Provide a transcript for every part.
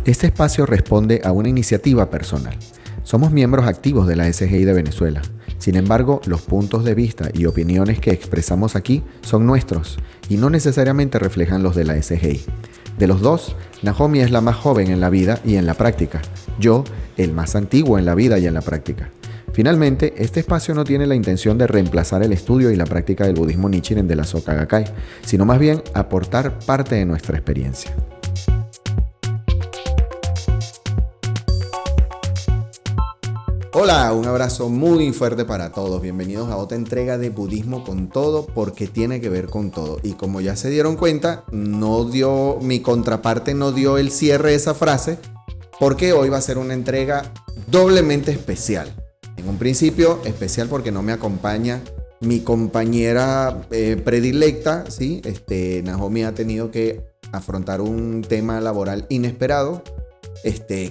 Este espacio responde a una iniciativa personal. Somos miembros activos de la SGI de Venezuela. Sin embargo, los puntos de vista y opiniones que expresamos aquí son nuestros y no necesariamente reflejan los de la SGI. De los dos, Nahomi es la más joven en la vida y en la práctica. Yo, el más antiguo en la vida y en la práctica. Finalmente, este espacio no tiene la intención de reemplazar el estudio y la práctica del budismo Nichiren de la Soka Gakkai, sino más bien aportar parte de nuestra experiencia. Hola, un abrazo muy fuerte para todos. Bienvenidos a otra entrega de Budismo con Todo, porque tiene que ver con todo. Y como ya se dieron cuenta, mi contraparte no dio el cierre de esa frase, porque hoy va a ser una entrega doblemente especial. En un principio, especial porque no me acompaña mi compañera predilecta, ¿sí? Nahomi ha tenido que afrontar un tema laboral inesperado,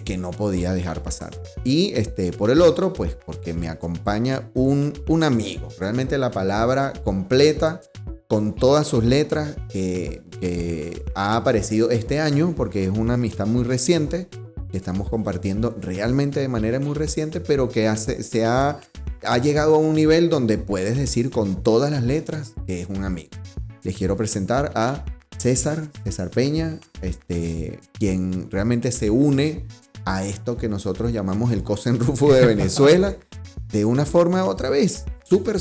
que no podía dejar pasar. Y por el otro, pues porque me acompaña un amigo. Realmente la palabra completa, con todas sus letras, que ha aparecido este año, porque es una amistad muy reciente, que estamos compartiendo realmente de manera muy reciente, pero que ha llegado a un nivel donde puedes decir con todas las letras que es un amigo. Les quiero presentar a César Peña, quien realmente se une a esto que nosotros llamamos el Kosen Rufu de Venezuela, de una forma otra vez súper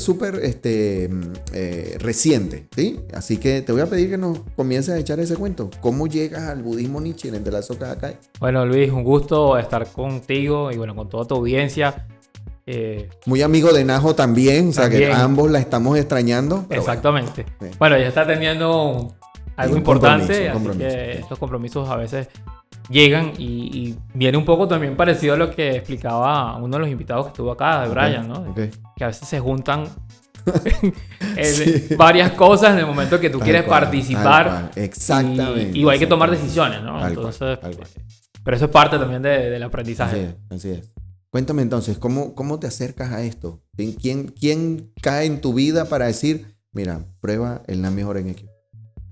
reciente, ¿sí? Así que te voy a pedir que nos comiences a echar ese cuento. ¿Cómo llegas al budismo Nichiren de la Soka Gakkai? Bueno, Luis, un gusto estar contigo y bueno, con toda tu audiencia. Muy amigo de Naho también, o sea también. Que ambos la estamos extrañando. Exactamente. Bueno. Bueno, ya está teniendo algo importante, así compromiso. que estos compromisos a veces llegan y viene un poco también parecido a lo que explicaba uno de los invitados que estuvo acá, de Brian, ¿no? Okay. Que a veces se juntan Sí. varias cosas en el momento que tú quieres participar. Exactamente. Y hay que tomar decisiones, ¿no? Tal Entonces, cual. Pero eso es parte también del aprendizaje. Así es. Cuéntame entonces, ¿cómo te acercas a esto? ¿Quién cae en tu vida para decir, mira, prueba el Nam Myoho Renge Kyo?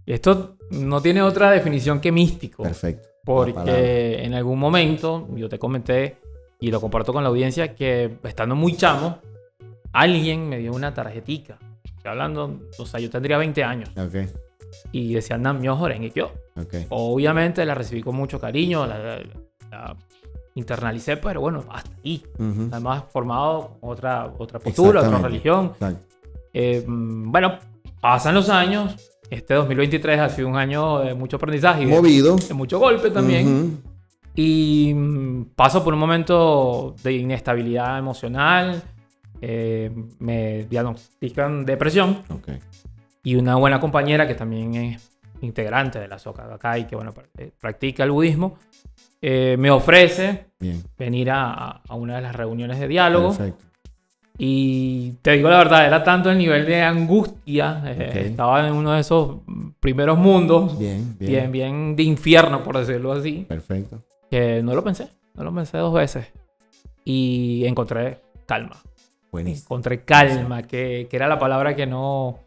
Esto no tiene otra definición que místico. Perfecto. Porque en algún momento, yo te comenté, y lo comparto con la audiencia, que estando muy chamo, alguien me dio una tarjetica. Estoy hablando, o sea, yo tendría 20 años. Okay. Y decía Nam Myoho Renge Kyo. Okay. Obviamente la recibí con mucho cariño, la internalicé, pero bueno, hasta ahí. Uh-huh. Además, formado otra postura, otra religión. Bueno, pasan los años. Este 2023 ha sido un año de mucho aprendizaje. Movido. De mucho golpe también. Uh-huh. Y paso por un momento de inestabilidad emocional. Me diagnostican depresión. Okay. Y una buena compañera que también es integrante de la Soka Gakkai, que bueno, practica el budismo, me ofrece venir a una de las reuniones de diálogo. Perfecto. Y te digo la verdad, era tanto el nivel de angustia, estaba en uno de esos primeros mundos, bien de infierno, por decirlo así. Perfecto. Que no lo pensé 2 veces. Y encontré calma. Buenísimo. Encontré calma, que era la palabra que no...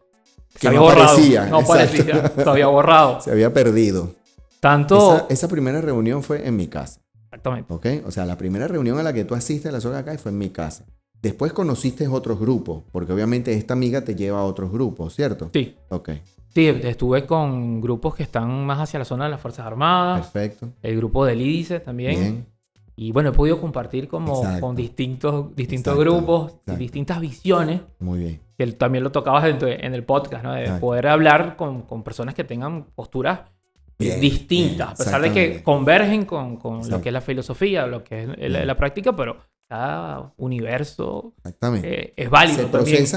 Que no aparecía. No aparecía, se había borrado. Se había perdido. Tanto... Esa primera reunión fue en mi casa. Exactamente. ¿Ok? O sea, la primera reunión a la que tú asistes a la Soka Gakkai fue en mi casa. Después conociste otros grupos, porque obviamente esta amiga te lleva a otros grupos, ¿cierto? Sí. Ok. Sí, estuve con grupos que están más hacia la zona de las Fuerzas Armadas. Perfecto. El grupo del IDICE también. Bien. Y bueno, he podido compartir con distintos grupos, distintas visiones. Muy bien. Que también lo tocabas en el podcast, ¿no? De poder hablar con personas que tengan posturas distintas, a pesar de que convergen con lo que es la filosofía, lo que es la práctica, pero cada universo es válido.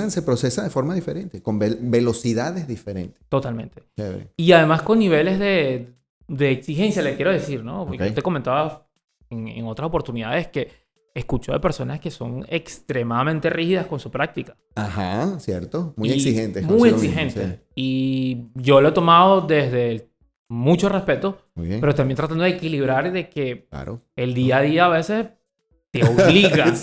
Se procesa de forma diferente, con velocidades diferentes. Totalmente. Chévere. Y además con niveles de exigencia, le quiero decir, ¿no? Porque yo te comentaba en otras oportunidades que escucho de personas que son extremadamente rígidas con su práctica. Ajá, cierto. Muy exigentes. Muy exigentes. Sí. Y yo lo he tomado desde mucho respeto, pero también tratando de equilibrar de que el día a día a veces te obliga.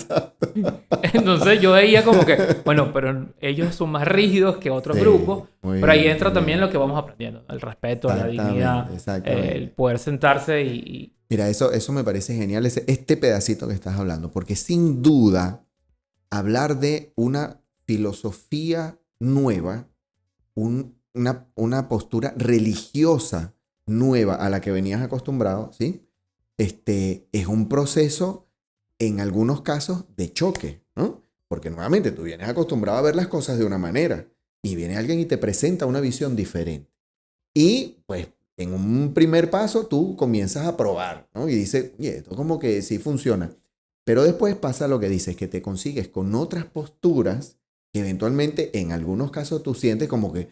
Entonces yo veía como que, bueno, pero ellos son más rígidos que otros grupos, pero ahí entra también lo que vamos aprendiendo, el respeto, la dignidad, el poder sentarse y... Mira, eso me parece genial, este pedacito que estás hablando, porque sin duda hablar de una filosofía nueva, una postura religiosa nueva a la que venías acostumbrado, ¿sí? Es un proceso, en algunos casos, de choque, ¿no? Porque nuevamente tú vienes acostumbrado a ver las cosas de una manera y viene alguien y te presenta una visión diferente. Y pues en un primer paso tú comienzas a probar, ¿no? Y dices, oye, esto como que sí funciona. Pero después pasa lo que dices, que te consigues con otras posturas que eventualmente en algunos casos tú sientes como que,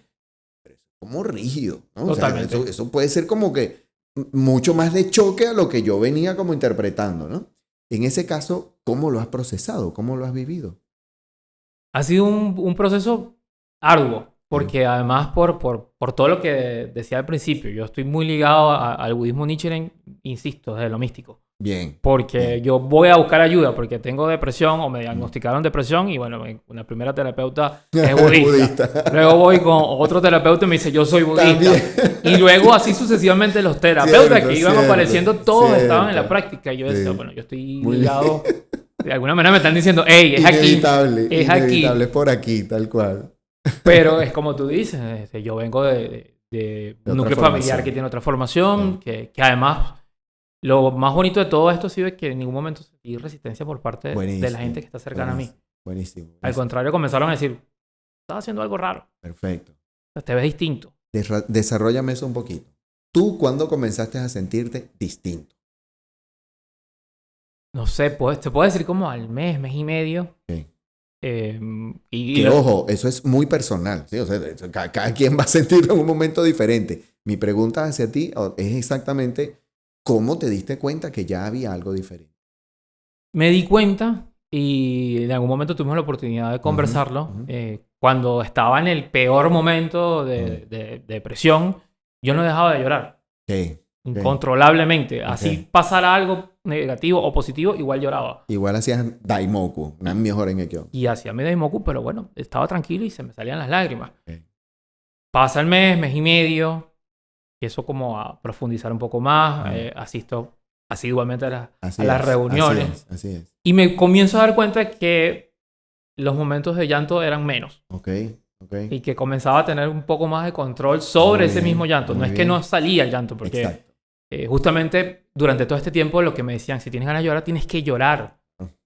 pero es como rígido, ¿no? Totalmente. O sea, eso puede ser como que mucho más de choque a lo que yo venía como interpretando, ¿no? En ese caso, ¿cómo lo has procesado? ¿Cómo lo has vivido? Ha sido un proceso arduo, porque además por todo lo que decía al principio, yo estoy muy ligado al budismo Nichiren, insisto, desde lo místico. Bien. Porque yo voy a buscar ayuda porque tengo depresión o me diagnosticaron depresión y bueno, la primera terapeuta es budista. Luego voy con otro terapeuta y me dice, yo soy budista. Y luego así sucesivamente los terapeutas que iban apareciendo, todos estaban en la práctica. Y yo decía, bueno, yo estoy ligado. De alguna manera me están diciendo, hey, es aquí. Es aquí. Es por aquí, tal cual. Pero es como tú dices, yo vengo de un núcleo familiar que tiene otra formación, que además... Lo más bonito de todo esto ha sido que en ningún momento sentí resistencia por parte de la gente que está cercana a mí. Buenísimo. Al contrario, comenzaron a decir, estás haciendo algo raro. Perfecto. Te ves distinto. Desarróllame eso un poquito. ¿Tú cuándo comenzaste a sentirte distinto? No sé, te puedo decir como al mes y medio. Okay. Ojo, eso es muy personal, ¿sí? O sea, cada quien va a sentirlo en un momento diferente. Mi pregunta hacia ti es exactamente... ¿Cómo te diste cuenta que ya había algo diferente? Me di cuenta y en algún momento tuvimos la oportunidad de conversarlo. Cuando estaba en el peor momento de depresión, yo no dejaba de llorar. Incontrolablemente. Así pasara algo negativo o positivo, igual lloraba. Igual hacías Daimoku, una mejor en Ekyo. Y hacía mi Daimoku, pero bueno, estaba tranquilo y se me salían las lágrimas. Pasa el mes y medio. Empiezo como a profundizar un poco más, asisto asiduamente a las reuniones. Así es. Y me comienzo a dar cuenta que los momentos de llanto eran menos. Y que comenzaba a tener un poco más de control sobre ese mismo llanto. No es que no salía el llanto, porque justamente durante todo este tiempo lo que me decían, si tienes ganas de llorar, tienes que llorar.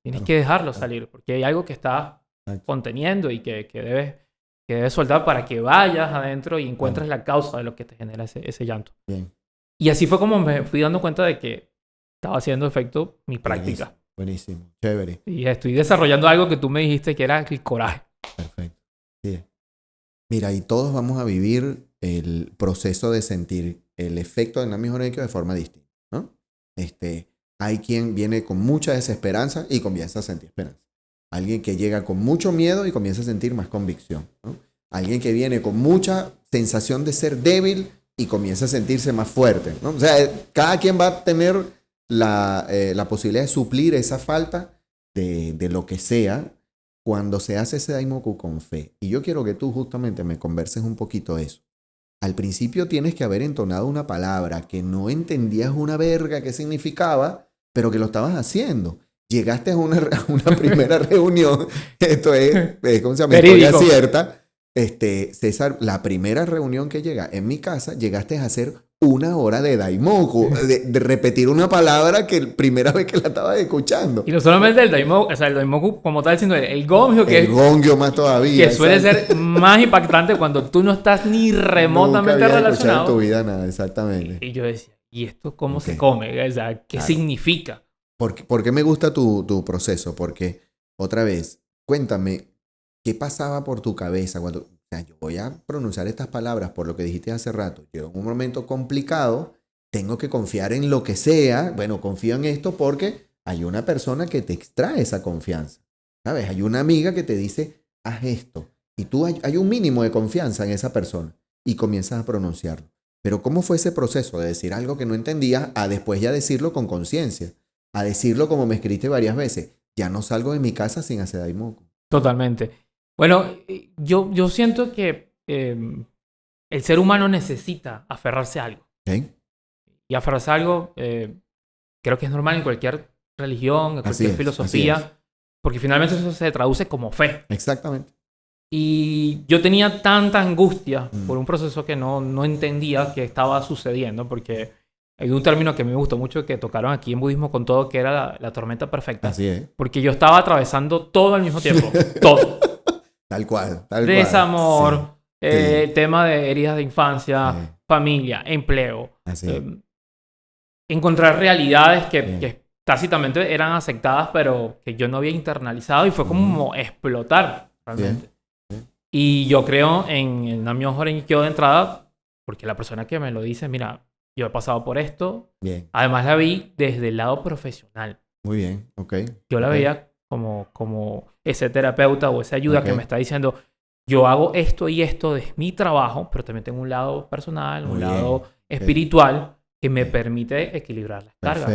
Tienes que dejarlo salir, porque hay algo que está conteniendo y que debes soltar para que vayas adentro y encuentres la causa de lo que te genera ese llanto. Bien. Y así fue como me fui dando cuenta de que estaba haciendo efecto mi práctica. Buenísimo. Chévere. Y estoy desarrollando algo que tú me dijiste que era el coraje. Perfecto. Sí. Mira, y todos vamos a vivir el proceso de sentir el efecto de Nami Horekyo de forma distinta, ¿no? Hay quien viene con mucha desesperanza y comienza a sentir esperanza. Alguien que llega con mucho miedo y comienza a sentir más convicción, ¿no? Alguien que viene con mucha sensación de ser débil y comienza a sentirse más fuerte, ¿no? O sea, cada quien va a tener la posibilidad de suplir esa falta de lo que sea cuando se hace ese Daimoku con fe. Y yo quiero que tú justamente me converses un poquito eso. Al principio tienes que haber entonado una palabra que no entendías una verga qué significaba, pero que lo estabas haciendo. Llegaste a una primera reunión, esto es ¿cómo se llama? Historia cierta. César, la primera reunión que llega en mi casa, llegaste a hacer 1 hora de Daimoku, de repetir una palabra que la primera vez que la estabas escuchando. Y no solamente el Daimoku, o sea, el Daimoku como tal, sino el Gongyo, que el Gongyo más todavía. Que suele ser más impactante cuando tú no estás ni remotamente Nunca relacionado. En tu vida nada, exactamente. Y yo decía, ¿y esto cómo se come? O sea, ¿qué significa? ¿Por qué me gusta tu proceso? Porque, otra vez, cuéntame, ¿qué pasaba por tu cabeza cuando... O sea, yo voy a pronunciar estas palabras por lo que dijiste hace rato. Yo en un momento complicado tengo que confiar en lo que sea. Bueno, confío en esto porque hay una persona que te extrae esa confianza. ¿Sabes? Hay una amiga que te dice, haz esto. Y tú hay un mínimo de confianza en esa persona y comienzas a pronunciarlo. Pero ¿cómo fue ese proceso de decir algo que no entendías a después ya decirlo con conciencia? a decirlo como me escribiste varias veces. Ya no salgo de mi casa sin hacer daimoku. Totalmente. Bueno, yo siento que el ser humano necesita aferrarse a algo. ¿Okay? Y aferrarse a algo creo que es normal en cualquier religión, en cualquier filosofía, porque finalmente eso se traduce como fe. Exactamente. Y yo tenía tanta angustia por un proceso que no entendía que estaba sucediendo, porque hay un término que me gustó mucho que tocaron aquí en Budismo con todo, que era la tormenta perfecta. Así es. Porque yo estaba atravesando todo al mismo tiempo. Todo. Tal cual. Desamor, el tema de heridas de infancia, familia, empleo. Encontrar realidades que tácitamente eran aceptadas, pero que yo no había internalizado, y fue como explotar realmente. Y yo creo en el Nam-myoho Renge-kyo de entrada, porque la persona que me lo dice, mira, yo he pasado por esto. Bien. Además la vi desde el lado profesional. Muy bien, ok. Yo la veía como ese terapeuta o esa ayuda que me está diciendo, yo hago esto y esto, es mi trabajo, pero también tengo un lado personal, un lado espiritual que me permite equilibrar las cargas.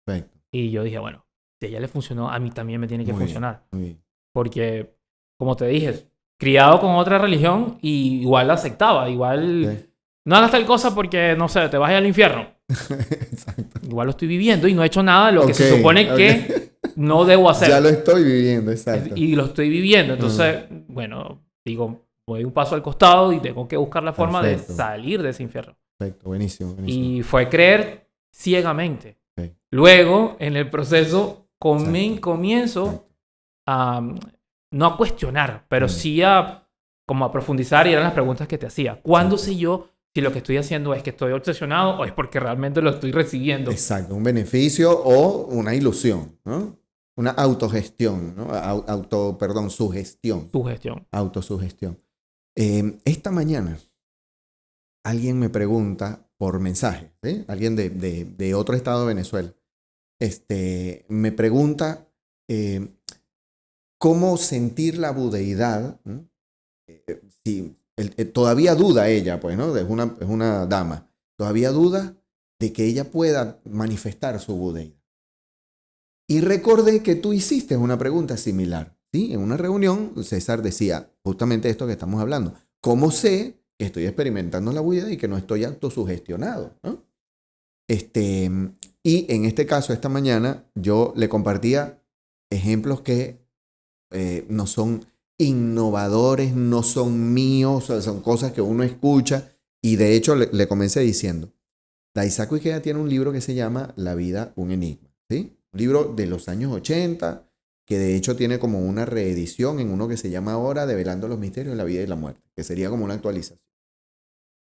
Perfecto. Y yo dije, bueno, si a ella le funcionó, a mí también me tiene que funcionar. Muy bien. Porque, como te dije, criado con otra religión, y igual la aceptaba, igual no hagas tal cosa porque, no sé, te vas al infierno. Exacto. Igual lo estoy viviendo y no he hecho nada de lo que se supone que no debo hacer. Ya lo estoy viviendo, exacto. Y lo estoy viviendo. Entonces, bueno, digo, voy un paso al costado y tengo que buscar la forma de salir de ese infierno. Perfecto, buenísimo. Y fue creer ciegamente. Luego, en el proceso, comienzo a, no a cuestionar, pero sí como a profundizar, y eran las preguntas que te hacía. ¿Cuándo sé yo si lo que estoy haciendo es que estoy obsesionado o es porque realmente lo estoy recibiendo? Exacto, un beneficio o una ilusión, ¿no? Una autogestión, ¿no? Sugestión. Autosugestión. Esta mañana alguien me pregunta por mensaje, ¿sí? Alguien de otro estado de Venezuela. Me pregunta cómo sentir la budeidad. Si todavía duda ella, pues, ¿no? Es una dama. Todavía duda de que ella pueda manifestar su budeidad. Y recordé que tú hiciste una pregunta similar, ¿sí? En una reunión, César decía justamente esto que estamos hablando. ¿Cómo sé que estoy experimentando la budeidad y que no estoy autosugestionado, ¿no? Y en este caso, esta mañana, yo le compartía ejemplos que no son innovadores, no son míos, o sea, son cosas que uno escucha. Y de hecho le comencé diciendo, Daisaku Ikeda tiene un libro que se llama La vida, un enigma, ¿sí? Un libro de los años 80, que de hecho tiene como una reedición en uno que se llama ahora Develando los misterios de la vida y la muerte, que sería como una actualización.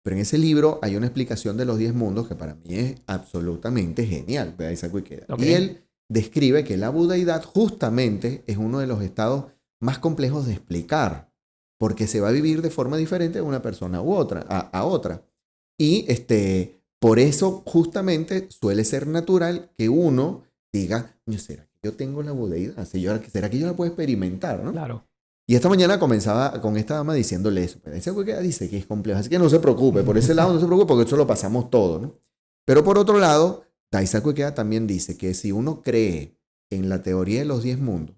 Pero en ese libro hay una explicación de los 10 mundos que para mí es absolutamente genial, de Daisaku Ikeda. Y él describe que la budeidad justamente es uno de los estados más complejos de explicar, porque se va a vivir de forma diferente de una persona u otra, a otra. Y por eso justamente suele ser natural que uno diga, ¿será que yo tengo la budeidad? ¿Será que yo la puedo experimentar? ¿No? Claro. Y esta mañana comenzaba con esta dama diciéndole eso. Pero esa cueca dice que es complejo, así que no se preocupe, por ese lado no se preocupe, porque eso lo pasamos todo, ¿no? Pero por otro lado, Daisaku Ikeda también dice que si uno cree en la teoría de los 10 mundos,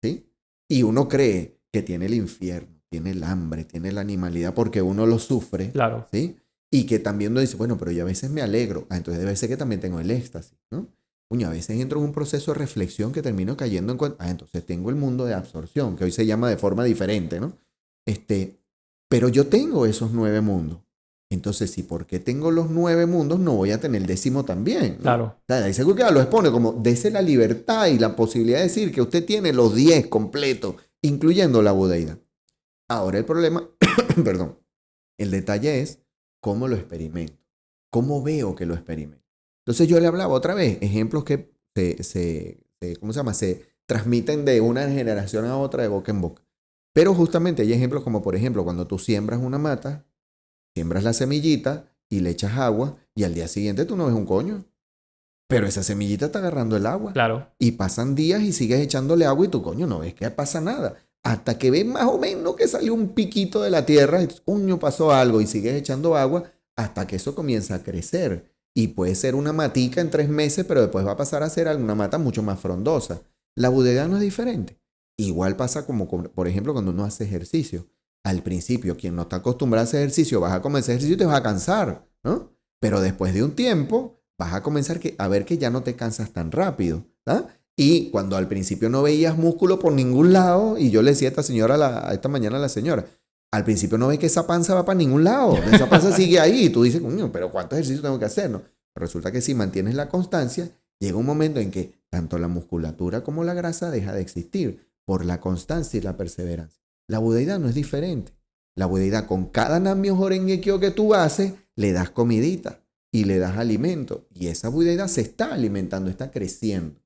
¿sí? Y uno cree que tiene el infierno, tiene el hambre, tiene la animalidad porque uno lo sufre, claro, ¿sí? Y que también uno dice, bueno, pero yo a veces me alegro, entonces debe ser que también tengo el éxtasis, ¿no? A veces entro en un proceso de reflexión que termino cayendo en cuenta, entonces tengo el mundo de absorción, que hoy se llama de forma diferente, ¿no? Pero yo tengo esos 9 mundos. Entonces, si porque tengo los 9 mundos, no voy a tener el 10º también, ¿no? Claro. Daisaku Ikeda lo expone como, dese la libertad y la posibilidad de decir que usted tiene los 10 completos, incluyendo la budeidad. Ahora el problema, perdón, el detalle es cómo lo experimento, cómo veo que lo experimento. Entonces yo le hablaba otra vez, ejemplos que se transmiten de una generación a otra, de boca en boca. Pero justamente hay ejemplos como, por ejemplo, cuando tú siembras una mata, siembras la semillita y le echas agua y al día siguiente tú no ves un coño. Pero esa semillita está agarrando el agua. Claro. Y pasan días y sigues echándole agua y tu coño no ves que pasa nada. Hasta que ves más o menos que salió un piquito de la tierra, coño, pasó algo y sigues echando agua hasta que eso comienza a crecer. y puede ser una matica en 3 meses, pero después va a pasar a ser una mata mucho más frondosa. La budeidad no es diferente. Igual pasa como, por ejemplo, cuando uno hace ejercicio. Al principio, quien no está acostumbrado a hacer ejercicio, vas a comenzar ejercicio y te vas a cansar, ¿no? Pero después de un tiempo, vas a comenzar a ver que ya no te cansas tan rápido, ¿ah? Y cuando al principio no veías músculo por ningún lado, y yo le decía esta mañana a la señora, al principio no ves que esa panza va para ningún lado, esa panza sigue ahí, y tú dices, pero ¿cuántos ejercicios tengo que hacer? No. Resulta que si mantienes la constancia, llega un momento en que tanto la musculatura como la grasa deja de existir por la constancia y la perseverancia. La budeidad no es diferente. La budeidad, con cada Nam-myoho Renge Kyo que tú haces, le das comidita y le das alimento. Y esa budeidad se está alimentando, está creciendo.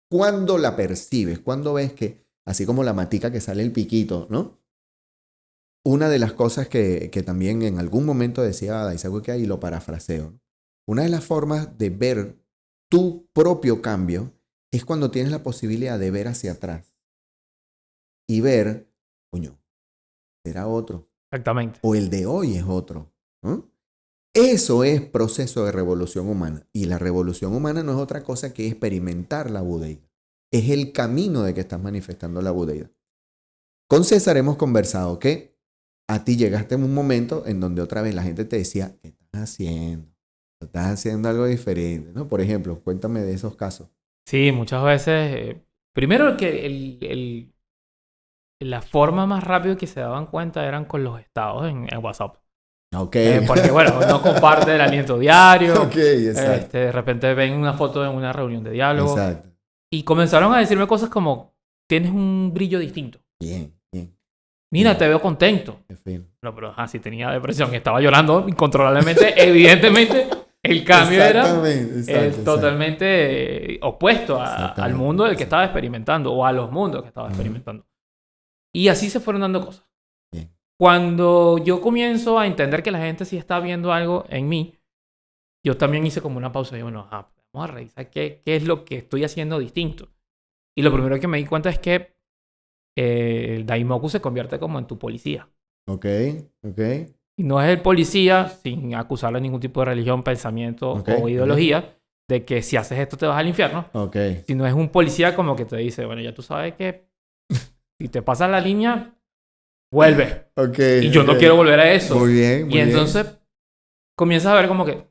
¿Cuándo la percibes? ¿Cuándo ves que, así como la matica que sale el piquito, ¿no? Una de las cosas que también en algún momento decía Daisaku Ikeda, y lo parafraseo, ¿no? Una de las formas de ver tu propio cambio es cuando tienes la posibilidad de ver hacia atrás y ver, coño, será otro. Exactamente. O el de hoy es otro, ¿no? Eso es proceso de revolución humana. Y la revolución humana no es otra cosa que experimentar la budeidad. Es el camino de que estás manifestando la budeidad. Con César hemos conversado que a ti llegaste en un momento en donde otra vez la gente te decía, ¿qué estás haciendo? Estás haciendo algo diferente, ¿no? Por ejemplo, cuéntame de esos casos. Sí, muchas veces. Primero que la forma más rápido que se daban cuenta eran con los estados en WhatsApp. Ok. Porque, bueno, no comparte el aliento diario. Ok, exacto. De repente ven una foto en una reunión de diálogo. Exacto. Y comenzaron a decirme cosas como, tienes un brillo distinto. Bien, bien. Mira, bien. te veo contento. En fin. No, pero si tenía depresión y estaba llorando incontrolablemente, evidentemente el cambio era totalmente opuesto al mundo del que estaba experimentando o a los mundos que estaba experimentando. Y así se fueron dando cosas. Bien. Cuando yo comienzo a entender que la gente sí está viendo algo en mí, yo también hice como una pausa y digo, vamos a revisar qué es lo que estoy haciendo distinto. Y lo primero que me di cuenta es que el Daimoku se convierte como en tu policía. Ok. Y no es el policía, sin acusarle de ningún tipo de religión, pensamiento o ideología, de que si haces esto te vas al infierno. Sino es un policía como que te dice, bueno, ya tú sabes que si te pasas la línea, vuelve. Y yo no quiero volver a eso. Muy bien. Y entonces comienzas a ver como que,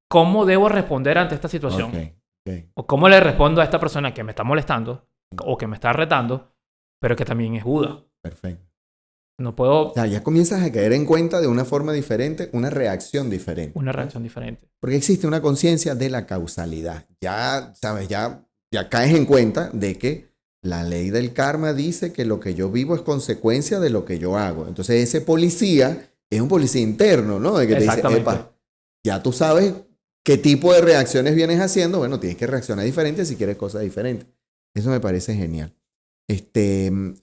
¿cómo debo responder ante esta situación? O cómo le respondo a esta persona que me está molestando o que me está retando, pero que también es Buda. Perfecto. No puedo... O sea, ya comienzas a caer en cuenta de una forma diferente, una reacción diferente. Una reacción diferente. Porque existe una conciencia de la causalidad. Ya, ¿sabes? Ya caes en cuenta de que la ley del karma dice que lo que yo vivo es consecuencia de lo que yo hago. Entonces ese policía es un policía interno, ¿no? De que te dice, epa, ya tú sabes qué tipo de reacciones vienes haciendo. Bueno, tienes que reaccionar diferente si quieres cosas diferentes. Eso me parece genial.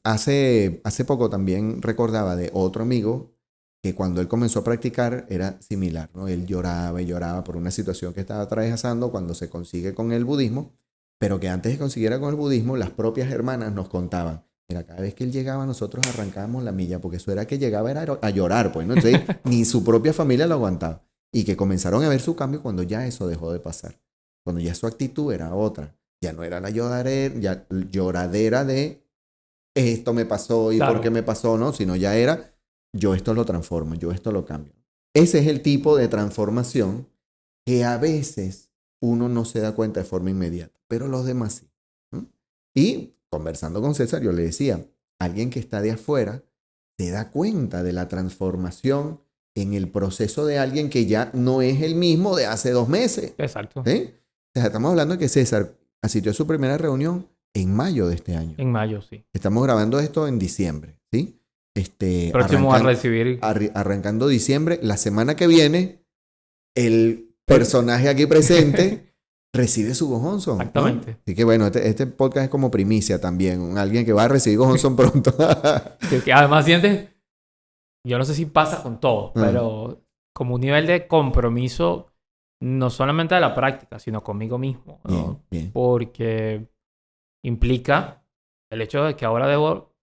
Hace poco también recordaba de otro amigo que cuando él comenzó a practicar era similar, ¿no? Él lloraba y lloraba por una situación que estaba atravesando cuando se consigue con el budismo, pero que antes de consiguiera con el budismo, las propias hermanas nos contaban, mira, cada vez que él llegaba nosotros arrancábamos la milla, porque eso era que llegaba era a llorar, pues, ¿no? Entonces ni su propia familia lo aguantaba. Y que comenzaron a ver su cambio cuando ya eso dejó de pasar, cuando ya su actitud era otra. Ya no era la lloradera de esto me pasó y por qué me pasó, ¿no? Sino ya era yo esto lo transformo, yo esto lo cambio. Ese es el tipo de transformación que a veces uno no se da cuenta de forma inmediata, pero los demás sí. Y conversando con César, yo le decía, alguien que está de afuera se da cuenta de la transformación en el proceso de alguien que ya no es el mismo de hace 2 meses. Exacto. ¿Sí? O sea, estamos hablando de que César asistió a su primera reunión en mayo de este año. En mayo, sí. Estamos grabando esto en diciembre, ¿sí? Próximo a recibir. Arrancando diciembre, la semana que viene, el personaje aquí presente recibe su Gohonson. Exactamente. ¿No? Así que bueno, este podcast es como primicia también. Alguien que va a recibir Gohonson pronto. que además sientes, yo no sé si pasa con todo, pero como un nivel de compromiso, no solamente de la práctica, sino conmigo mismo, ¿no? Bien. Porque implica el hecho de que ahora debo,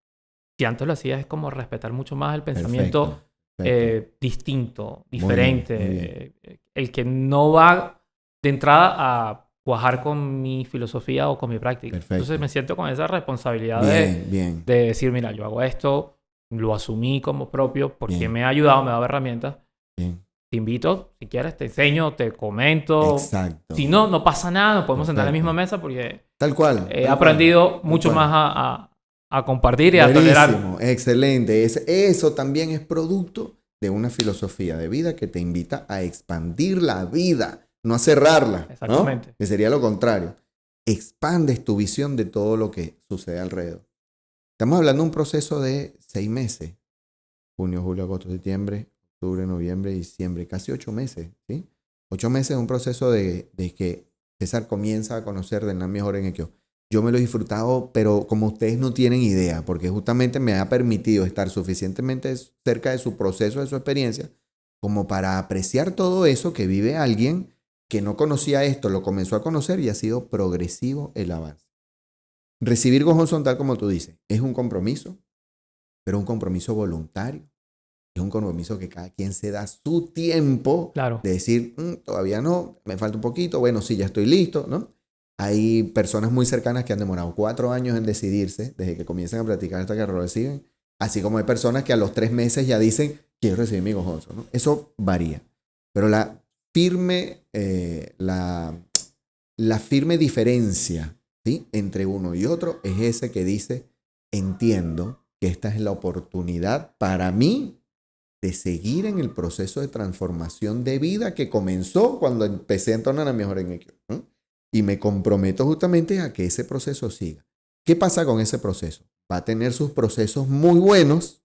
si antes lo hacía, es como respetar mucho más el pensamiento perfecto. Distinto, diferente, muy bien. El que no va de entrada a cuajar con mi filosofía o con mi práctica. Perfecto. Entonces me siento con esa responsabilidad bien. de decir, mira, yo hago esto, lo asumí como propio porque Bien. me ha ayudado, me ha dado herramientas. Bien. Te invito, si quieres, te enseño, te comento. Exacto. Si no, no pasa nada, nos podemos sentar en la Perfecto. misma mesa porque Tal cual. he aprendido mucho más a compartir y a tolerar. Buenísimo, excelente. Eso también es producto de una filosofía de vida que te invita a expandir la vida, no a cerrarla. Exactamente. ¿No? Que sería lo contrario. Expandes tu visión de todo lo que sucede alrededor. Estamos hablando de un proceso de 6 meses. Junio, julio, agosto, septiembre, octubre, noviembre, diciembre. Casi 8 meses, ¿sí? 8 meses es un proceso de que César comienza a conocer de la mejor en Ekyo. Yo me lo he disfrutado, pero como ustedes no tienen idea, porque justamente me ha permitido estar suficientemente cerca de su proceso, de su experiencia, como para apreciar todo eso que vive alguien que no conocía esto, lo comenzó a conocer y ha sido progresivo el avance. Recibir Go Home, tal como tú dices, es un compromiso, pero un compromiso voluntario. Es un compromiso que cada quien se da su tiempo de decir, todavía no, me falta un poquito, bueno, sí, ya estoy listo, ¿no? Hay personas muy cercanas que han demorado 4 años en decidirse, desde que comienzan a practicar hasta que lo reciben, así como hay personas que a los 3 meses ya dicen, quiero recibir mi Go Home, ¿no? Eso varía. Pero la firme diferencia, ¿sí?, entre uno y otro es ese que dice, entiendo que esta es la oportunidad para mí de seguir en el proceso de transformación de vida que comenzó cuando empecé a entonar a mejor en Ekyo, ¿no? Y me comprometo justamente a que ese proceso siga. ¿Qué pasa con ese proceso? Va a tener sus procesos muy buenos,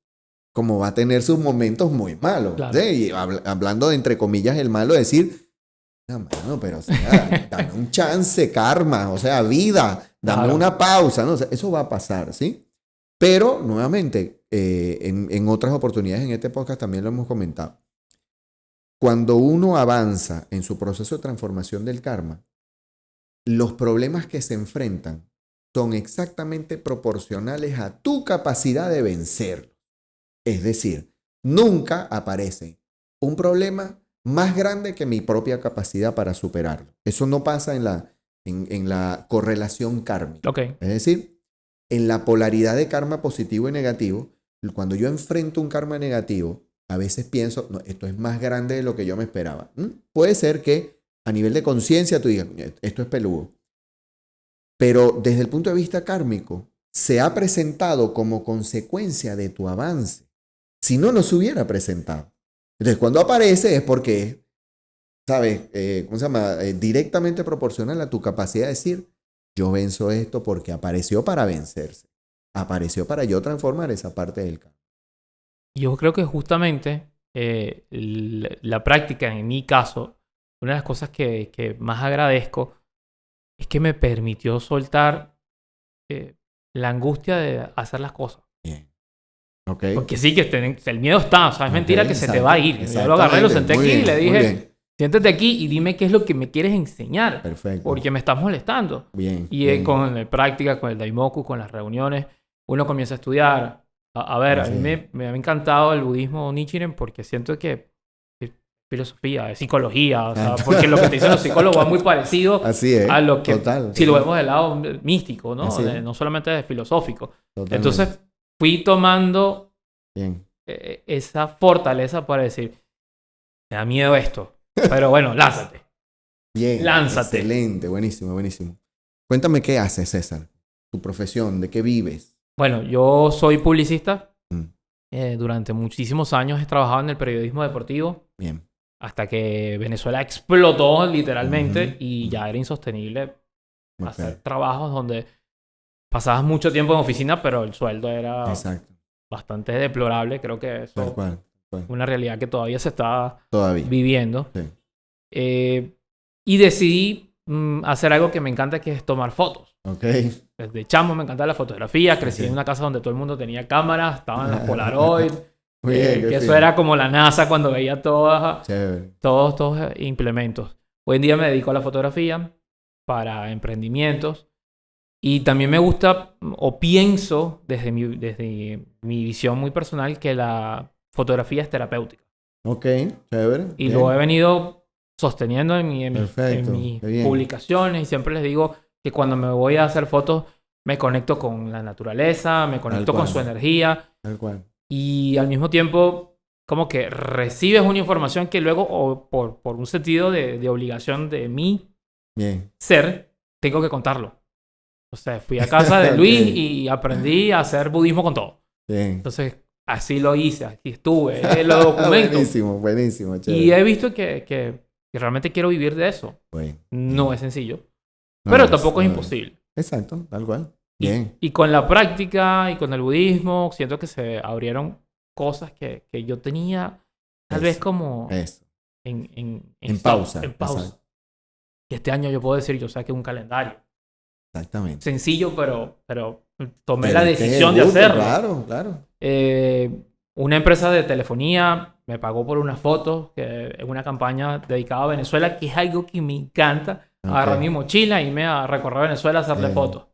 como va a tener sus momentos muy malos. Claro. ¿Sí? Y hablando de, entre comillas, el malo, decir, no, mano, pero o sea, dame un chance, karma, o sea, vida, dame una pausa, ¿no? O sea, eso va a pasar, ¿sí? Pero, nuevamente, en otras oportunidades en este podcast también lo hemos comentado. Cuando uno avanza en su proceso de transformación del karma, los problemas que se enfrentan son exactamente proporcionales a tu capacidad de vencerlo. Es decir, nunca aparece un problema más grande que mi propia capacidad para superarlo. Eso no pasa en la correlación kármica. Okay. Es decir, en la polaridad de karma positivo y negativo, cuando yo enfrento un karma negativo, a veces pienso, no, esto es más grande de lo que yo me esperaba. Puede ser que a nivel de conciencia tú digas, esto es peludo. Pero desde el punto de vista kármico, se ha presentado como consecuencia de tu avance. Si no, no se hubiera presentado. Entonces, cuando aparece es porque, ¿sabes? ¿Cómo se llama? Directamente proporcional a tu capacidad de decir, yo venzo esto porque apareció para vencerse. Apareció para yo transformar esa parte del karma. Yo creo que justamente la práctica, en mi caso, una de las cosas que más agradezco es que me permitió soltar la angustia de hacer las cosas. Bien. Okay. Porque sí, que el miedo está, o sea, es mentira que se te va a ir. Yo lo agarré, lo senté aquí y le dije, siéntate aquí y dime qué es lo que me quieres enseñar. Perfecto. Porque me estás molestando. Bien. Y con la práctica, con el Daimoku, con las reuniones, uno comienza a estudiar. A ver, a mí me ha encantado el budismo Nichiren porque siento que es filosofía, es psicología, o sea, porque lo que te dicen los psicólogos es muy parecido a lo que, si lo vemos del lado místico, ¿no? No solamente de filosófico. Totalmente. Entonces, fui tomando esa fortaleza para decir, me da miedo esto, pero bueno, lánzate. Bien, lánzate. Excelente, buenísimo, buenísimo. Cuéntame qué haces, César, tu profesión, de qué vives. Bueno, yo soy publicista. Durante muchísimos años he trabajado en el periodismo deportivo. Bien. Hasta que Venezuela explotó literalmente y ya era insostenible hacer trabajos donde pasabas mucho tiempo en oficina, pero el sueldo era bastante deplorable. Creo que eso es una realidad que todavía se está viviendo. Sí. Y decidí hacer algo que me encanta, que es tomar fotos. Okay. Desde chamo me encantaba la fotografía. Crecí en una casa donde todo el mundo tenía cámaras, estaban las Polaroid. Que eso era como la NASA cuando veía todos implementos. Hoy en día me dedico a la fotografía para emprendimientos y también me gusta o pienso desde mi visión muy personal que la fotografía es terapéutica. Ok, chévere. Y lo he venido sosteniendo en mis publicaciones, y siempre les digo que cuando me voy a hacer fotos me conecto con la naturaleza, me conecto con su energía. Tal cual. Y al mismo tiempo, como que recibes una información que luego, o por un sentido de obligación de mí ser, tengo que contarlo. O sea, fui a casa de Luis y aprendí a hacer budismo con todo. Bien. Entonces, así lo hice, aquí estuve, lo documento. Buenísimo. Chévere. Y he visto que realmente quiero vivir de eso. Bueno, no es sencillo, pero tampoco es imposible. Exacto, tal cual. Bien. Y con la práctica y con el budismo, siento que se abrieron cosas que yo tenía tal vez como en pausa. Y este año yo puedo decir, yo saqué un calendario. Exactamente. Sencillo, pero tomé la decisión de hacerlo. Claro. Una empresa de telefonía me pagó por unas fotos, que es una campaña dedicada a Venezuela, que es algo que me encanta. Agarrar mi mochila y irme a recorrer Venezuela a hacerle fotos.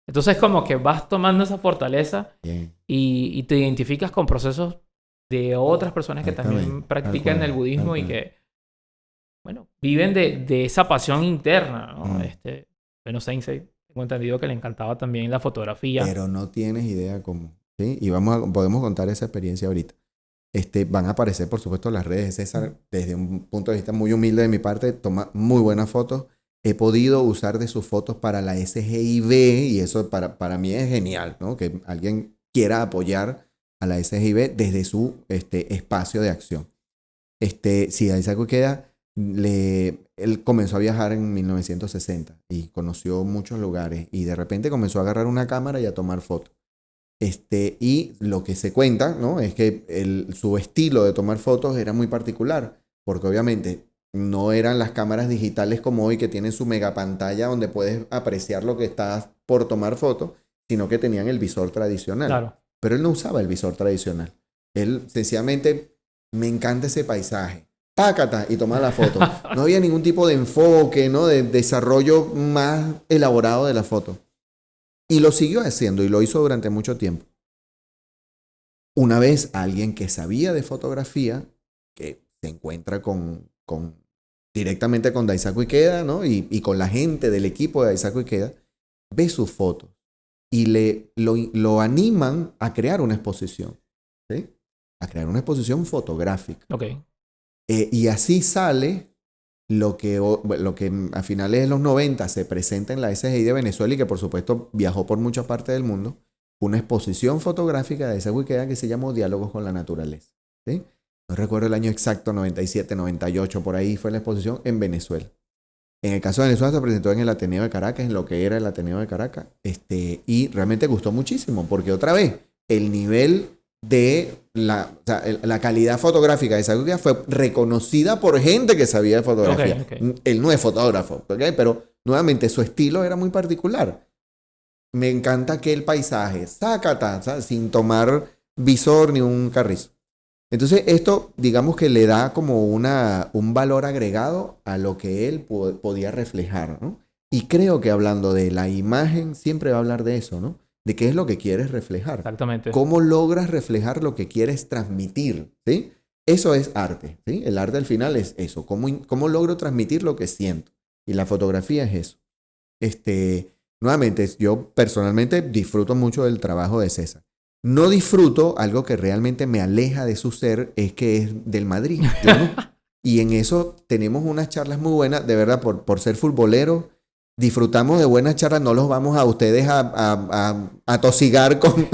Entonces como que vas tomando esa fortaleza y te identificas con procesos de otras personas que también practican el budismo y que, bueno, viven de esa pasión interna, ¿no? Bueno, Sensei, tengo entendido que le encantaba también la fotografía. Pero no tienes idea cómo, ¿sí? Y podemos contar esa experiencia ahorita. Van a aparecer, por supuesto, las redes de César. Desde un punto de vista muy humilde de mi parte, toma muy buenas fotos. He podido usar de sus fotos para la SGIB y eso para mí es genial, ¿no? Que alguien quiera apoyar a la SGIB desde su espacio de acción. Sí, Daisaku Ikeda, él comenzó a viajar en 1960 y conoció muchos lugares y de repente comenzó a agarrar una cámara y a tomar fotos. Y lo que se cuenta, ¿no? Es que su estilo de tomar fotos era muy particular, porque obviamente no eran las cámaras digitales como hoy que tienen su mega pantalla donde puedes apreciar lo que estás por tomar fotos, sino que tenían el visor tradicional. Claro. Pero él no usaba el visor tradicional. Él sencillamente, me encanta ese paisaje. Pácata, y tomaba la foto. No había ningún tipo de enfoque, ¿no? De desarrollo más elaborado de la foto. Y lo siguió haciendo y lo hizo durante mucho tiempo. Una vez alguien que sabía de fotografía, que se encuentra directamente con Daisaku Ikeda, ¿no? Y con la gente del equipo de Daisaku Ikeda, ve sus fotos y lo animan a crear una exposición, ¿sí? A crear una exposición fotográfica. Okay. Y así sale lo que a finales de los 90 se presenta en la SGI de Venezuela y que por supuesto viajó por muchas partes del mundo, una exposición fotográfica de Daisaku Ikeda que se llamó Diálogos con la Naturaleza, ¿sí? No recuerdo el año exacto, 97, 98, por ahí fue la exposición en Venezuela. En el caso de Venezuela se presentó en el Ateneo de Caracas, en lo que era el Ateneo de Caracas, y realmente gustó muchísimo, porque otra vez, el nivel de la calidad fotográfica de Daisaku Ikeda fue reconocida por gente que sabía de fotografía. Okay. Él no es fotógrafo, ¿okay? Pero nuevamente su estilo era muy particular. Me encanta aquel paisaje, sácata, ¿sabes? Sin tomar visor ni un carrizo. Entonces esto, digamos que le da como un valor agregado a lo que él podía reflejar, ¿no? Y creo que hablando de la imagen, siempre va a hablar de eso, ¿no? De qué es lo que quieres reflejar. Exactamente. ¿Cómo logras reflejar lo que quieres transmitir? ¿Sí? Eso es arte, ¿sí? El arte al final es eso. ¿Cómo logro transmitir lo que siento? Y la fotografía es eso. Nuevamente, yo personalmente disfruto mucho del trabajo de César. No disfruto algo que realmente me aleja de su ser, es que es del Madrid. ¿No? Y en eso tenemos unas charlas muy buenas, de verdad, por ser futbolero. Disfrutamos de buenas charlas, no los vamos a ustedes a tosigar con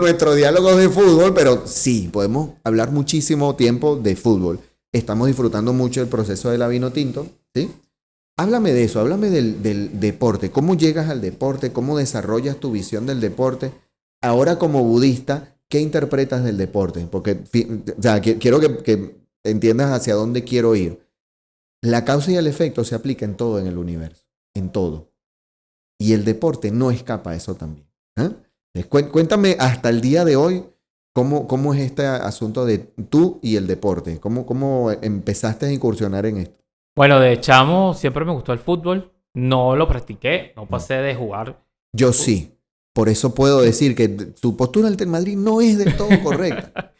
nuestros diálogos de fútbol, pero sí, podemos hablar muchísimo tiempo de fútbol. Estamos disfrutando mucho el proceso de la vino tinto, ¿sí? Háblame de eso, háblame del deporte. ¿Cómo llegas al deporte? ¿Cómo desarrollas tu visión del deporte? Ahora como budista, ¿qué interpretas del deporte? Porque o sea, quiero que entiendas hacia dónde quiero ir. La causa y el efecto se aplica en todo en el universo. En todo. Y el deporte no escapa a eso también. Cuéntame hasta el día de hoy cómo es este asunto de tú y el deporte. ¿Cómo empezaste a incursionar en esto? Bueno, de chamo siempre me gustó el fútbol. No lo practiqué. No pasé de jugar. Yo sí. por eso puedo decir que tu postura ante el Madrid no es del todo correcta.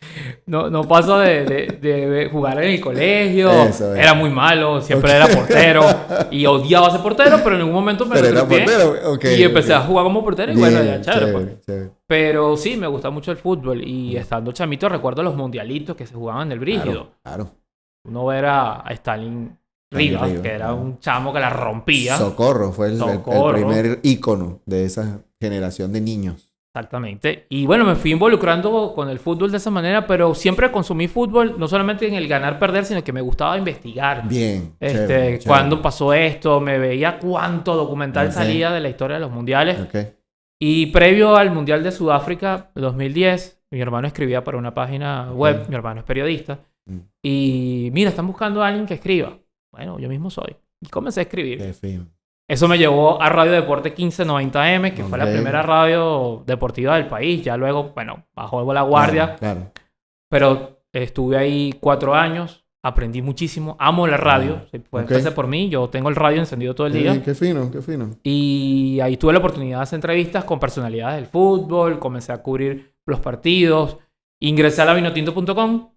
No paso de jugar en el colegio. Era muy malo, siempre era portero. Y odiaba ser portero, pero en algún momento me Pero era portero, y empecé a jugar como portero y bien, bueno, ya chévere. Pues. Chévere. Pero sí, me gusta mucho el fútbol. Y estando chamito recuerdo los mundialitos que se jugaban en el Brígido. Claro. Uno ver a Stalin Rivas, que era un chamo que la rompía. Socorro fue el primer ícono de esa generación de niños. Exactamente. Y bueno, me fui involucrando con el fútbol de esa manera, pero siempre consumí fútbol, no solamente en el ganar-perder, sino que me gustaba investigar. Bien. Chévere. Cuándo pasó esto, me veía cuánto documental salía de la historia de los mundiales. Y previo al Mundial de Sudáfrica, 2010, mi hermano escribía para una página web, mi hermano es periodista, y mira, están buscando a alguien que escriba. Bueno, yo mismo soy. Y comencé a escribir. Qué fino. Eso me llevó a Radio Deporte 1590M, que fue la primera radio deportiva del país. Ya luego, bueno, bajó la guardia. Claro. Pero estuve ahí 4 años. Aprendí muchísimo. Amo la radio. Si pueden empezar por mí. Yo tengo el radio encendido todo el día. Qué fino, qué fino. Y ahí tuve la oportunidad de hacer entrevistas con personalidades del fútbol. Comencé a cubrir los partidos. Ingresé a lavinotinto.com.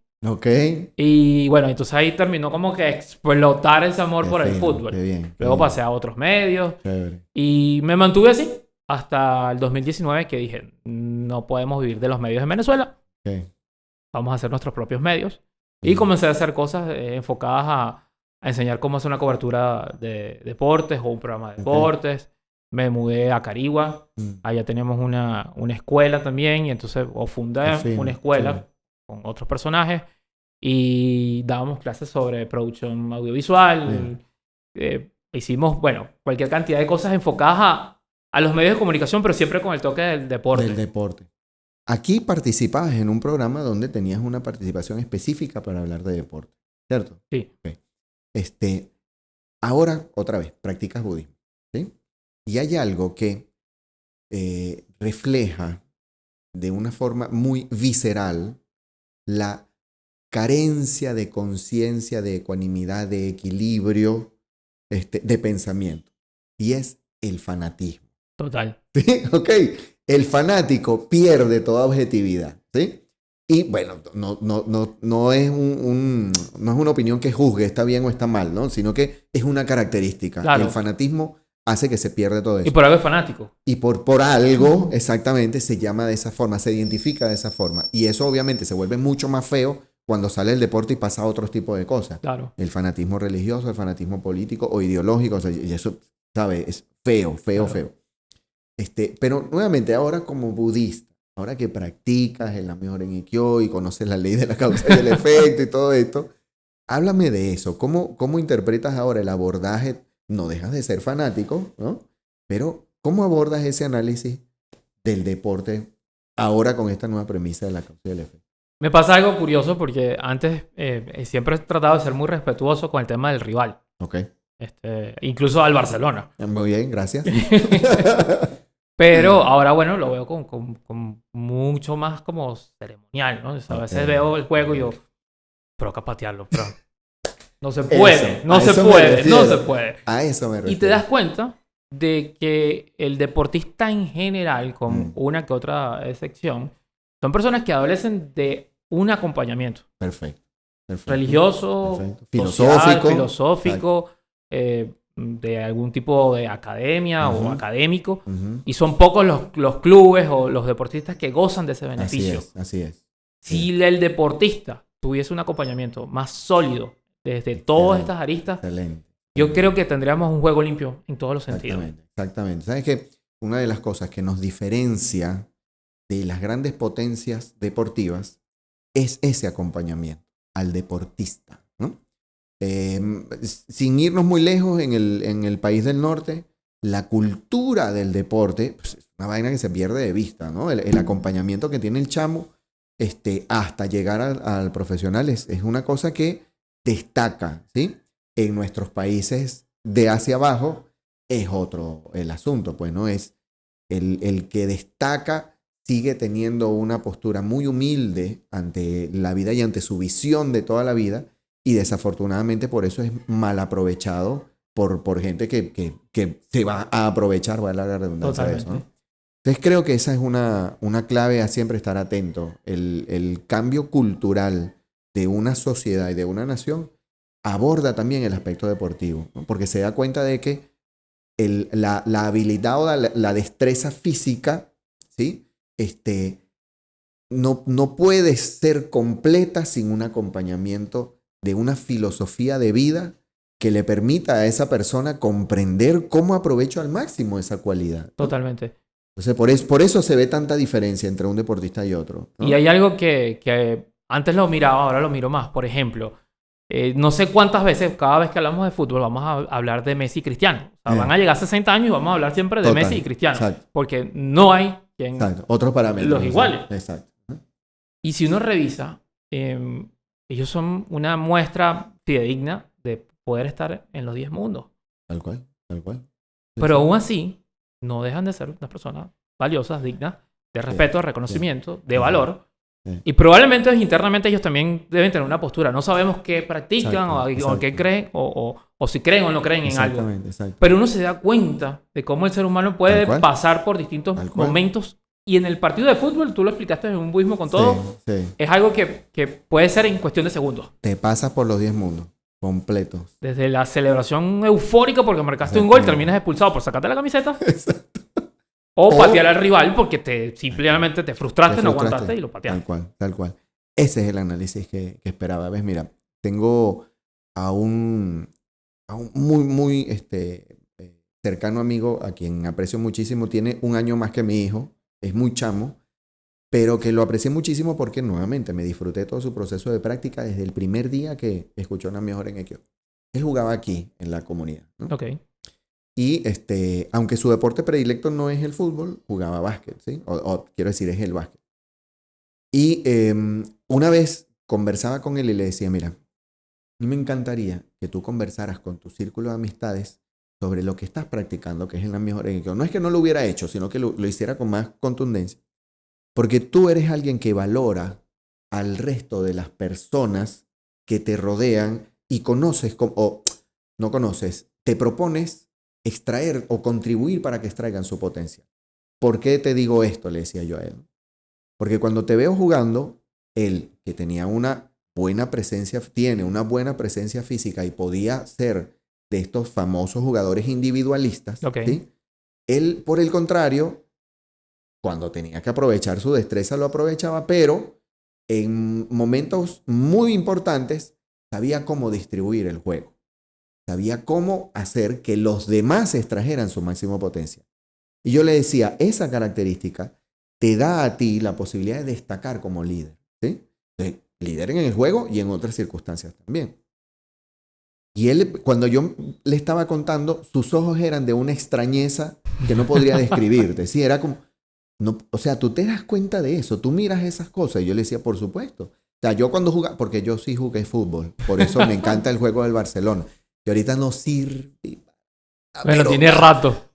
Y bueno, entonces ahí terminó como que explotar ese amor por el fútbol. Luego pasé a otros medios. Chévere. Y me mantuve así hasta el 2019 que dije, no podemos vivir de los medios en Venezuela. Vamos a hacer nuestros propios medios. Y comencé a hacer cosas enfocadas a enseñar cómo hacer una cobertura de deportes o un programa de deportes. Me mudé a Carigua. Allá tenemos una escuela también. Y entonces fundé una escuela con otros personajes y dábamos clases sobre producción audiovisual. Hicimos, bueno, cualquier cantidad de cosas enfocadas a los medios de comunicación, pero siempre con el toque del deporte. Del deporte. Aquí participabas en un programa donde tenías una participación específica para hablar de deporte, ¿cierto? Sí. Ahora, otra vez, practicas budismo, ¿sí? Y hay algo que refleja de una forma muy visceral la carencia de conciencia, de ecuanimidad, de equilibrio, de pensamiento. Y es el fanatismo. Total. ¿Sí? El fanático pierde toda objetividad. ¿Sí? Y bueno, no es una opinión que juzgue está bien o está mal, ¿no? Sino que es una característica. Claro. El fanatismo hace que se pierda todo eso. Y por algo es fanático. Y por algo, exactamente, se llama de esa forma, se identifica de esa forma. Y eso obviamente se vuelve mucho más feo cuando sale el deporte y pasa a otros tipos de cosas. Claro. El fanatismo religioso, el fanatismo político o ideológico. O sea, y eso, ¿sabes? Es feo. Pero nuevamente, ahora como budista, ahora que practicas el Nam-myoho-renge y conoces la ley de la causa y el efecto y todo esto, háblame de eso. ¿Cómo interpretas ahora el abordaje? No dejas de ser fanático, ¿no? Pero, ¿cómo abordas ese análisis del deporte ahora con esta nueva premisa de la causa y el efecto? Me pasa algo curioso porque antes siempre he tratado de ser muy respetuoso con el tema del rival. Incluso al Barcelona. Muy bien, gracias. Pero ahora, bueno, lo veo con mucho más como ceremonial, ¿no? O sea, a veces veo el juego y yo, pero que patearlo, pero... No se puede, no se puede. A eso me refiero. Y te das cuenta de que el deportista en general, con una que otra excepción, son personas que adolecen de un acompañamiento. Perfecto. Religioso, social, filosófico, de algún tipo de academia o académico. Y son pocos los clubes o los deportistas que gozan de ese beneficio. Así es. Si el deportista tuviese un acompañamiento más sólido desde todas estas aristas, yo creo que tendríamos un juego limpio en todos los sentidos. Exactamente. ¿Sabes qué? Una de las cosas que nos diferencia de las grandes potencias deportivas es ese acompañamiento al deportista, ¿no? Sin irnos muy lejos, en el país del norte, la cultura del deporte, pues, es una vaina que se pierde de vista, ¿no? El acompañamiento que tiene el chamo hasta llegar al profesional es una cosa que destaca, ¿sí? En nuestros países de hacia abajo es otro el asunto, pues, ¿no? Es el que destaca sigue teniendo una postura muy humilde ante la vida y ante su visión de toda la vida, y desafortunadamente por eso es mal aprovechado por gente que se va a aprovechar, va a la redundancia de eso, ¿no? Entonces creo que esa es una clave a siempre estar atento. El cambio cultural de una sociedad y de una nación aborda también el aspecto deportivo, ¿no? Porque se da cuenta de que la habilidad o la destreza física, ¿sí? No puede ser completa sin un acompañamiento de una filosofía de vida que le permita a esa persona comprender cómo aprovecho al máximo esa cualidad, ¿no? Totalmente. Entonces, por eso se ve tanta diferencia entre un deportista y otro, ¿no? Y hay algo que antes lo miraba, ahora lo miro más. Por ejemplo, no sé cuántas veces, cada vez que hablamos de fútbol, vamos a hablar de Messi y Cristiano. O sea, van a llegar 60 años y vamos a hablar siempre de Total, Messi y Cristiano. exacto. Porque no hay quien Otros parámetros. los iguales. Exacto. Y si uno revisa, ellos son una muestra fidedigna de poder estar en los 10 mundos. Tal cual. Sí, pero aún así, no dejan de ser unas personas valiosas, dignas, de respeto, de reconocimiento, de valor. Y probablemente internamente ellos también deben tener una postura. No sabemos qué practican o qué creen, o si creen o no creen en algo. Pero uno se da cuenta de cómo el ser humano puede pasar por distintos momentos. Y en el partido de fútbol, tú lo explicaste en un budismo con todo, es algo que puede ser en cuestión de segundos. Te pasas por los 10 mundos completos. Desde la celebración eufórica porque marcaste un gol, terminas expulsado por sacarte la camiseta. Exacto. O patear al rival porque simplemente te frustraste, no aguantaste y lo pateaste. Tal cual. Ese es el análisis que esperaba. ¿Ves? Mira, tengo a un muy cercano amigo a quien aprecio muchísimo. Tiene un año más que mi hijo. Es muy chamo. Pero que lo aprecié muchísimo porque nuevamente me disfruté todo su proceso de práctica desde el primer día que escuchó Una Mejor en Ekyo. Él jugaba aquí en la comunidad, ¿no? Ok. Y aunque su deporte predilecto no es el fútbol, jugaba básquet, ¿sí? O quiero decir, es el básquet. Y una vez conversaba con él y le decía, mira, a mí me encantaría que tú conversaras con tu círculo de amistades sobre lo que estás practicando, que es en la mejor. No es que no lo hubiera hecho, sino que lo hiciera con más contundencia. Porque tú eres alguien que valora al resto de las personas que te rodean y conoces, o no conoces, te propones extraer o contribuir para que extraigan su potencia. ¿Por qué te digo esto? Le decía yo a él. Porque cuando te veo jugando, él, que tenía una buena presencia, tiene una buena presencia física y podía ser de estos famosos jugadores individualistas, ¿sí? Él, por el contrario, cuando tenía que aprovechar su destreza, lo aprovechaba, pero en momentos muy importantes sabía cómo distribuir el juego. Sabía cómo hacer que los demás extrajeran su máximo potencial. Y yo le decía, esa característica te da a ti la posibilidad de destacar como líder, ¿sí? Líder en el juego y en otras circunstancias también. Y él, cuando yo le estaba contando, sus ojos eran de una extrañeza que no podría describirte. Sí, era como, no, o sea, tú te das cuenta de eso, tú miras esas cosas. Y yo le decía, por supuesto. O sea, yo cuando jugaba, porque yo sí jugué fútbol, por eso me encanta el juego del Barcelona. Y ahorita no sirve. Bueno, tiene rato.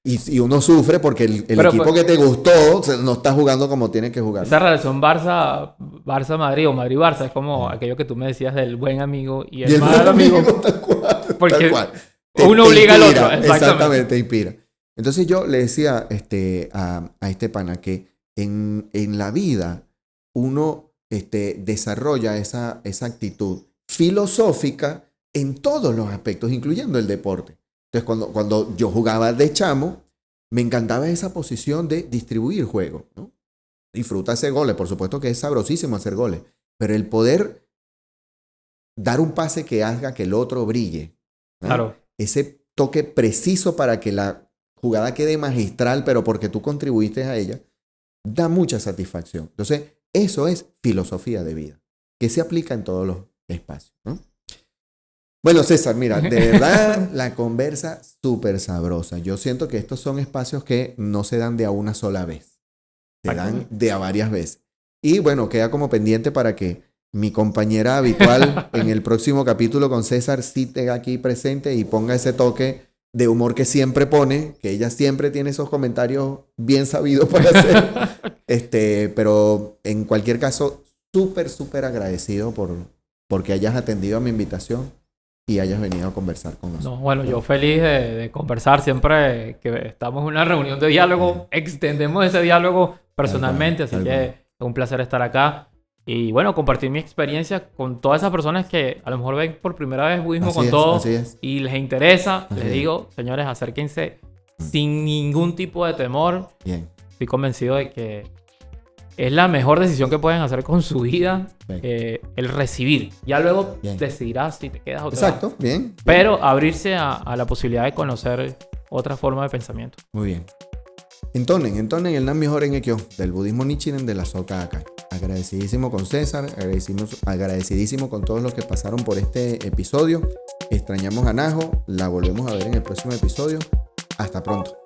Y uno sufre porque el equipo que te gustó no está jugando como tiene que jugar. Esa relación Barça-Madrid o Madrid-Barça es como aquello que tú me decías del buen amigo y el mal amigo. Tal cual. Porque tal cual. uno obliga al otro. Exactamente, inspira. Entonces yo le decía a este pana que en la vida uno desarrolla esa actitud filosófica en todos los aspectos, incluyendo el deporte. Entonces, cuando yo jugaba de chamo, me encantaba esa posición de distribuir juego, ¿no? Disfruta hacer goles, por supuesto que es sabrosísimo hacer goles, pero el poder dar un pase que haga que el otro brille, ¿no? Claro. Ese toque preciso para que la jugada quede magistral, pero porque tú contribuiste a ella, da mucha satisfacción. Entonces, eso es filosofía de vida, que se aplica en todos los espacios, ¿no? Bueno, César, mira, de verdad la conversa súper sabrosa. Yo siento que estos son espacios que no se dan de a una sola vez. Se dan de a varias veces. Y bueno, queda como pendiente para que mi compañera habitual en el próximo capítulo con César sí esté aquí presente y ponga ese toque de humor que siempre pone, que ella siempre tiene esos comentarios bien sabidos para hacer. Pero en cualquier caso, súper agradecido porque hayas atendido a mi invitación. y hayas venido a conversar con nosotros. No, bueno, yo feliz de conversar. Siempre que estamos en una reunión de diálogo, extendemos ese diálogo personalmente. Así que es un placer estar acá. Y bueno, compartir mi experiencia con todas esas personas que a lo mejor ven por primera vez budismo con todo y les interesa. Les digo, señores, acérquense sin ningún tipo de temor. Bien. Estoy convencido de que es la mejor decisión que pueden hacer con su vida, el recibir. Ya luego decidirás si te quedas o te vas. Exacto, bien. Pero abrirse a la posibilidad de conocer otra forma de pensamiento. Muy bien. Entonen el Nam Myoho Renge Kyo del budismo Nichiren de la Soka Gakkai. Agradecidísimo con César, agradecidísimo con todos los que pasaron por este episodio. Extrañamos a Najo, la volvemos a ver en el próximo episodio. Hasta pronto.